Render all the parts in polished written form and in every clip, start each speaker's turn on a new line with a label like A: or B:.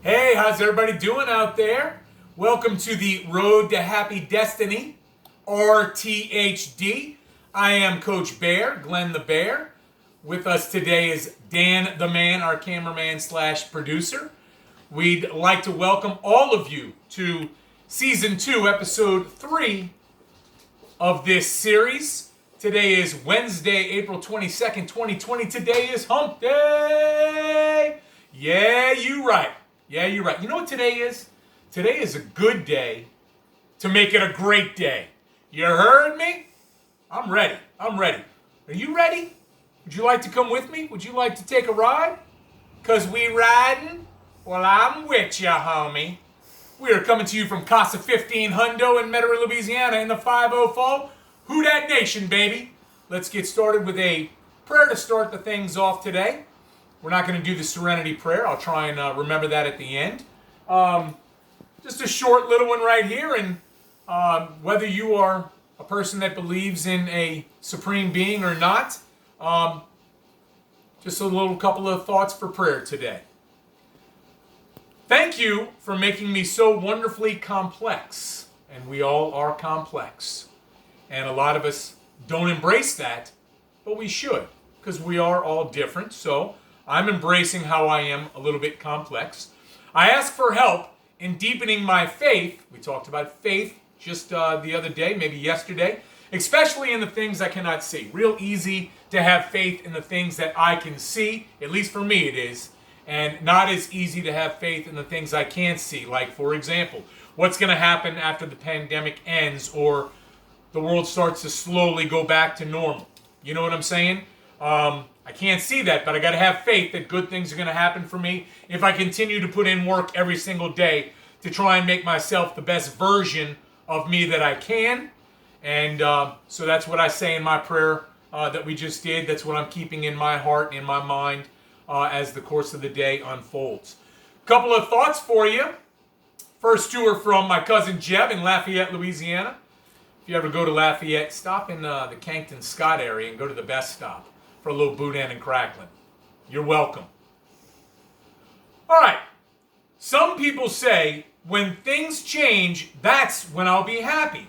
A: Hey, how's everybody doing out there? Welcome to the Road to Happy Destiny, RTHD. I am Coach Bear, Glenn the Bear. With us today is Dan the Man, our cameraman slash producer. We'd like to welcome all of you to Season 2, Episode 3 of this series. Today is Wednesday, April 22nd, 2020. Today is Hump Day! Yeah, you're right. You know what today is? Today is a good day to make it a great day. You heard me? I'm ready. Are you ready? Would you like to come with me? Would you like to take a ride? Cause we riding? Well, I'm with ya, homie. We are coming to you from Casa 15 Hundo in Metairie, Louisiana in the 504. Who dat nation, baby? Let's get started with a prayer to start the things off today. We're not going to do the Serenity Prayer. I'll try and remember that at the end. Just a short little one right here. And whether you are a person that believes in a supreme being or not, just a little couple of thoughts for prayer today. Thank you for making me so wonderfully complex. And we all are complex. And a lot of us don't embrace that, but we should, because we are all different. So I'm embracing how I am a little bit complex. I ask for help in deepening my faith. We talked about faith just the other day, maybe yesterday, especially in the things I cannot see. Real easy to have faith in the things that I can see, at least for me it is, and not as easy to have faith in the things I can't see. Like, for example, what's going to happen after the pandemic ends or the world starts to slowly go back to normal. You know what I'm saying? I can't see that, but I got to have faith that good things are going to happen for me if I continue to put in work every single day to try and make myself the best version of me that I can. And so that's what I say in my prayer that we just did. That's what I'm keeping in my heart and in my mind as the course of the day unfolds. A couple of thoughts for you. First two are from my cousin Jeb in Lafayette, Louisiana. If you ever go to Lafayette, stop in the Cankton Scott area and go to the Best Stop for a little boudin and crackling. You're welcome. All right. Some people say when things change, that's when I'll be happy.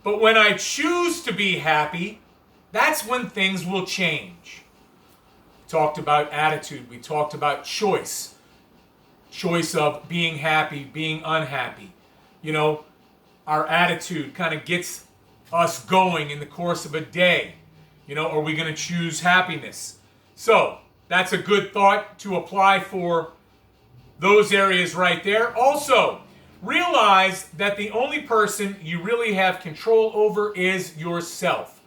A: But when I choose to be happy, that's when things will change. We talked about attitude. We talked about choice. Choice of being happy, being unhappy. You know, our attitude kind of gets us going in the course of a day. You know, are we going to choose happiness? So that's a good thought to apply for those areas right there. Also, realize that the only person you really have control over is yourself.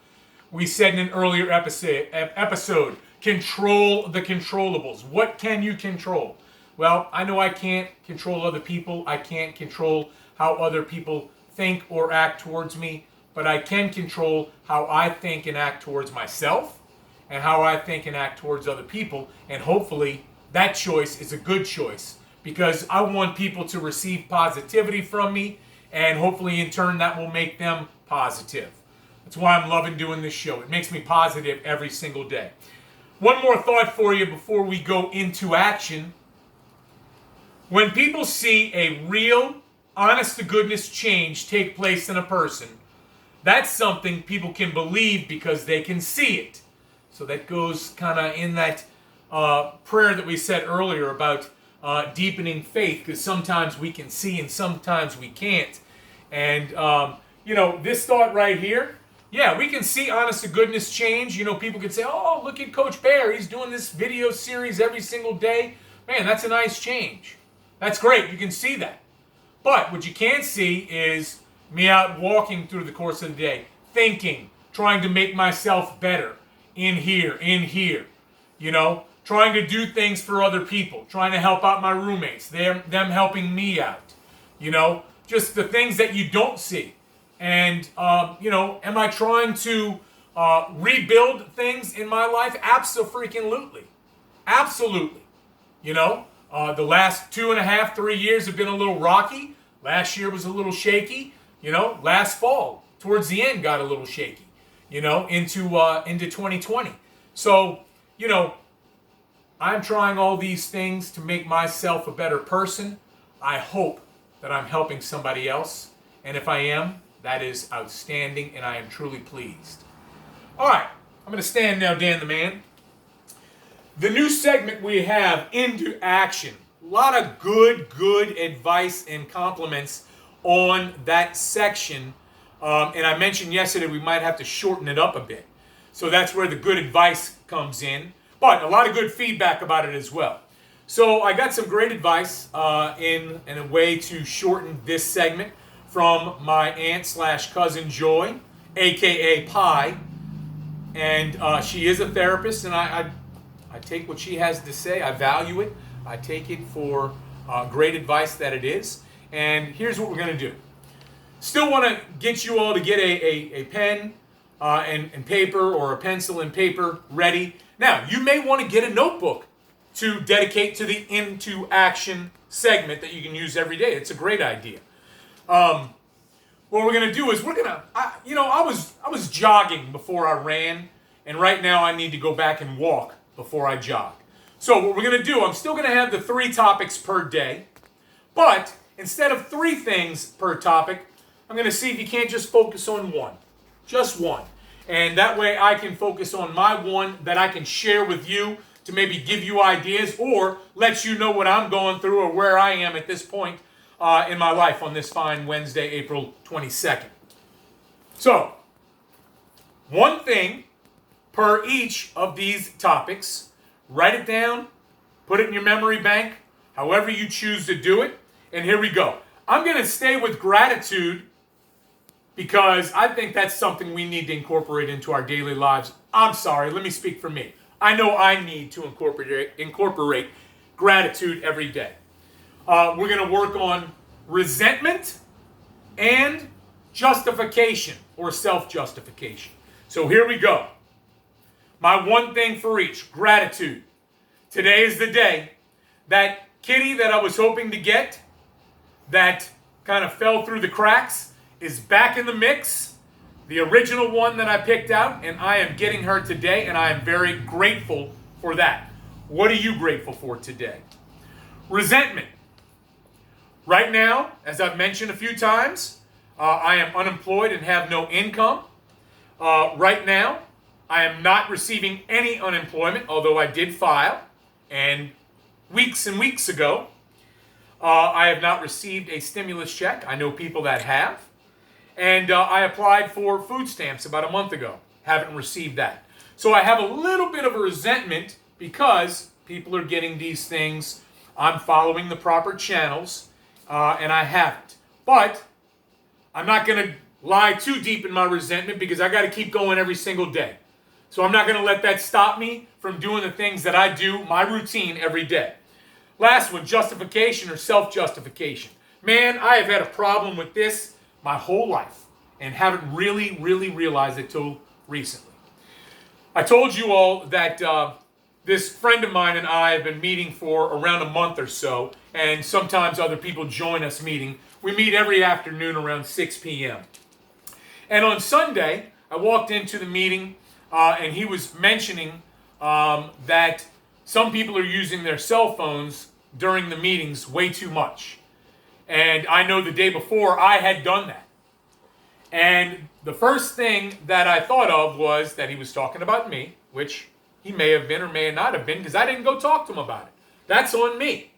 A: We said in an earlier episode, control the controllables. What can you control? Well, I know I can't control other people. I can't control how other people think or act towards me, but I can control how I think and act towards myself and how I think and act towards other people. And hopefully that choice is a good choice because I want people to receive positivity from me, and hopefully in turn that will make them positive. That's why I'm loving doing this show. It makes me positive every single day. One more thought for you before we go into action. When people see a real, honest-to-goodness change take place in a person, that's something people can believe because they can see it. So that goes kind of in that prayer that we said earlier about deepening faith, because sometimes we can see and sometimes we can't. And, this thought right here, yeah, we can see honest-to-goodness change. You know, people can say, oh, look at Coach Bear. He's doing this video series every single day. Man, that's a nice change. That's great. You can see that. But what you can't see is me out walking through the course of the day, thinking, trying to make myself better in here, you know, trying to do things for other people, trying to help out my roommates, them helping me out, you know, just the things that you don't see. And, am I trying to rebuild things in my life? Abso-freaking-lutely. Absolutely. You know, the last 2.5, 3 years have been a little rocky. Last year was a little shaky. You know, last fall, towards the end, got a little shaky, you know, into 2020. So, I'm trying all these things to make myself a better person. I hope that I'm helping somebody else. And if I am, that is outstanding, and I am truly pleased. All right, I'm going to stand now, Dan the Man. The new segment we have, Into Action. A lot of good advice and compliments on that section. And I mentioned yesterday we might have to shorten it up a bit. So that's where the good advice comes in. But a lot of good feedback about it as well. So I got some great advice in a way to shorten this segment from my aunt/cousin Joy, a.k.a. Pie. And she is a therapist, and I take what she has to say. I value it. I take it for great advice that it is. And here's what we're going to do. Still want to get you all to get a pen and paper, or a pencil and paper ready. Now, you may want to get a notebook to dedicate to the Into Action segment that you can use every day. It's a great idea. What we're going to do is I was jogging before I ran, and right now I need to go back and walk before I jog. So what we're going to do, I'm still going to have the 3 topics per day, but instead of 3 things per topic, I'm going to see if you can't just focus on one. Just one. And that way I can focus on my one that I can share with you to maybe give you ideas or let you know what I'm going through or where I am at this point in my life on this fine Wednesday, April 22nd. So, one thing per each of these topics. Write it down, put it in your memory bank, however you choose to do it. And here we go. I'm going to stay with gratitude because I think that's something we need to incorporate into our daily lives. I'm sorry, let me speak for me. I know I need to incorporate gratitude every day. We're going to work on resentment and justification or self-justification. So here we go. My one thing for each, gratitude. Today is the day that kitty that I was hoping to get that kind of fell through the cracks is back in the mix. The original one that I picked out, and I am getting her today, and I am very grateful for that. What are you grateful for today? Resentment. Right now, as I've mentioned a few times, I am unemployed and have no income. Right now, I am not receiving any unemployment, although I did file, and weeks ago, I have not received a stimulus check. I know people that have. And I applied for food stamps about a month ago. Haven't received that. So I have a little bit of a resentment because people are getting these things. I'm following the proper channels, and I haven't. But I'm not going to lie too deep in my resentment because I got to keep going every single day. So I'm not going to let that stop me from doing the things that I do, my routine, every day. Last one, justification or self-justification. Man, I have had a problem with this my whole life and haven't really realized it till recently. I told you all that this friend of mine and I have been meeting for around a month or so, and sometimes other people join us meeting. We meet every afternoon around 6 p.m. And on Sunday, I walked into the meeting and he was mentioning that some people are using their cell phones during the meetings way too much. And I know the day before I had done that. And the first thing that I thought of was that he was talking about me, which he may have been or may not have been because I didn't go talk to him about it. That's on me.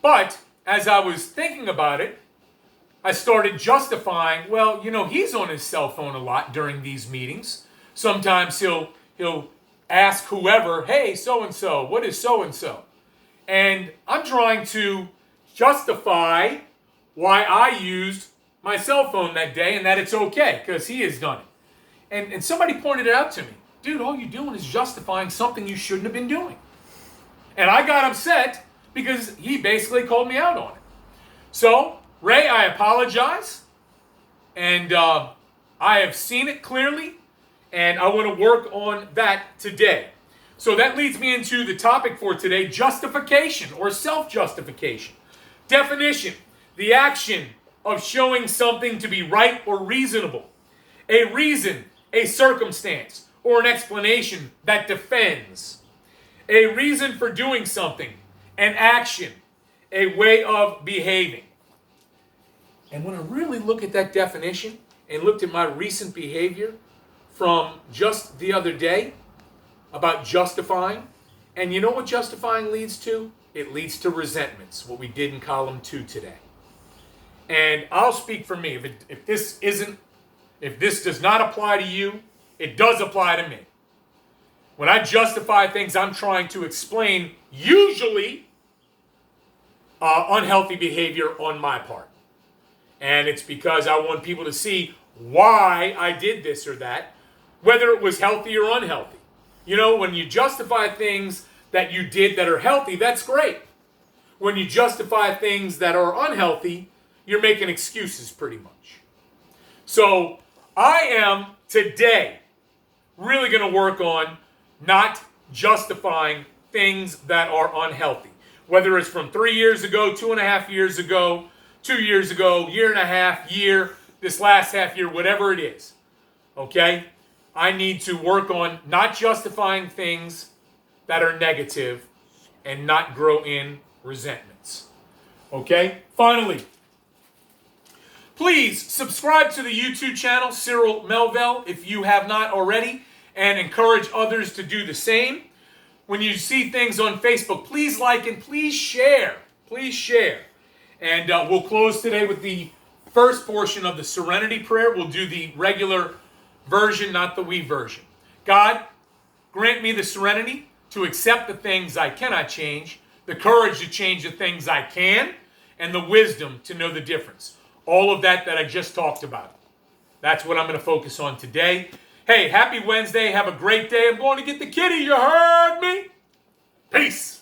A: But as I was thinking about it, I started justifying, well, you know, he's on his cell phone a lot during these meetings. Sometimes he'll ask whoever, hey, so-and-so, what is so-and-so? And I'm trying to justify why I used my cell phone that day and that it's okay because he has done it. And somebody pointed it out to me. Dude, all you're doing is justifying something you shouldn't have been doing. And I got upset because he basically called me out on it. So, Ray, I apologize. And I have seen it clearly. And I want to work on that today. So that leads me into the topic for today, justification or self-justification. Definition, the action of showing something to be right or reasonable. A reason, a circumstance, or an explanation that defends. A reason for doing something, an action, a way of behaving. And when I really look at that definition and looked at my recent behavior from just the other day about justifying, and you know what justifying leads to? It leads to resentments, what we did in column 2 today. And I'll speak for me. If this does not apply to you, it does apply to me. When I justify things, I'm trying to explain usually unhealthy behavior on my part. And it's because I want people to see why I did this or that, whether it was healthy or unhealthy. You know, when you justify things that you did that are healthy, that's great. When you justify things that are unhealthy, you're making excuses pretty much. So I am today really going to work on not justifying things that are unhealthy. Whether it's from 3 years ago, 2.5 years ago, 2 years ago, year and a half, year, this last half year, whatever it is. Okay? I need to work on not justifying things that are negative and not grow in resentments. Okay? Finally, please subscribe to the YouTube channel, Cyril Melville, if you have not already, and encourage others to do the same. When you see things on Facebook, please like and please share. Please share. And we'll close today with the first portion of the Serenity Prayer. We'll do the regular version, not the we version. God, grant me the serenity to accept the things I cannot change, the courage to change the things I can, and the wisdom to know the difference. All of that I just talked about. That's what I'm going to focus on today. Hey, happy Wednesday. Have a great day. I'm going to get the kitty. You heard me? Peace.